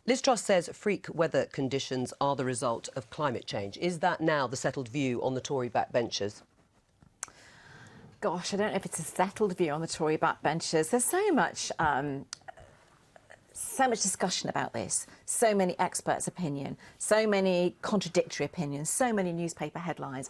Liz Truss says freak weather conditions are the result of climate change. Is that now the settled view on the Tory backbenchers? Gosh, I don't know if it's a settled view on the Tory backbenchers. There's so much discussion about this, so many experts' opinion, so many contradictory opinions, so many newspaper headlines.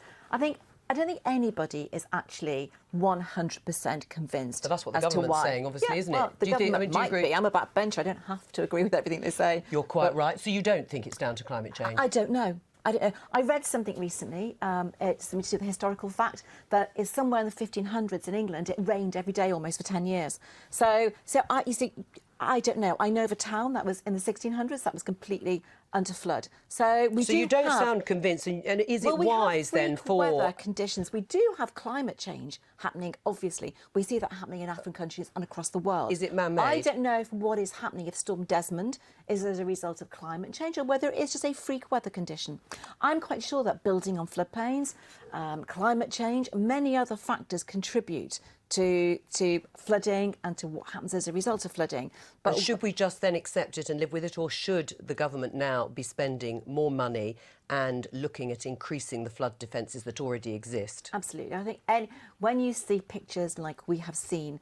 I don't think anybody is actually 100% convinced. But that's what the government's saying, obviously, isn't it? Well, the government might be. I'm a backbencher. I don't have to agree with everything they say. You're quite right. So you don't think it's down to climate change? I don't know. I read something recently. It's something to do with the historical fact that is somewhere in the 1500s in England, it rained every day almost for 10 years. You see, I don't know. I know of a town that was in the 1600s that was completely under flood. So you don't sound convinced. And is it wise then for weather conditions? We do have climate change happening. Obviously, we see that happening in African countries and across the world. Is it man-made? I don't know if what is happening, if Storm Desmond is as a result of climate change or whether it is just a freak weather condition. I'm quite sure that building on floodplains, climate change, many other factors contribute to flooding and to what happens as a result of flooding. But should we just then accept it and live with it, or should the government now be spending more money and looking at increasing the flood defences that already exist? Absolutely. I think when you see pictures like we have seen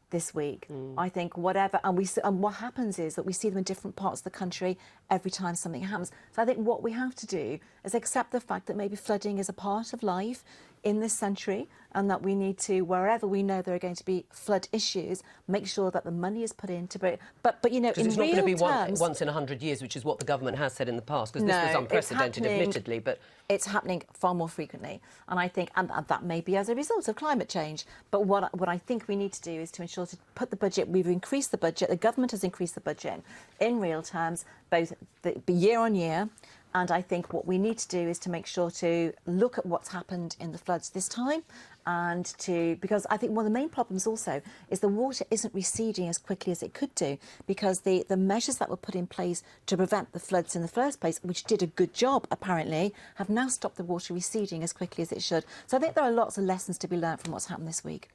this week, I think whatever, and what happens is that we see them in different parts of the country every time something happens. So I think what we have to do is accept the fact that maybe flooding is a part of life in this century, and that we need to, wherever we know there are going to be flood issues, make sure that the money is put into it. But you know, in it's not real going to be terms, once in 100 years, which is what the government has said in the past, because this was unprecedented, admittedly. But it's happening far more frequently, and I think and that may be as a result of climate change. But what I think we need to do is to ensure to put the budget. We've increased the budget. The government has increased the budget in real terms, both year on year. And I think what we need to do is to make sure to look at what's happened in the floods this time, because I think one of the main problems also is the water isn't receding as quickly as it could do, because the measures that were put in place to prevent the floods in the first place, which did a good job apparently, have now stopped the water receding as quickly as it should. So I think there are lots of lessons to be learned from what's happened this week.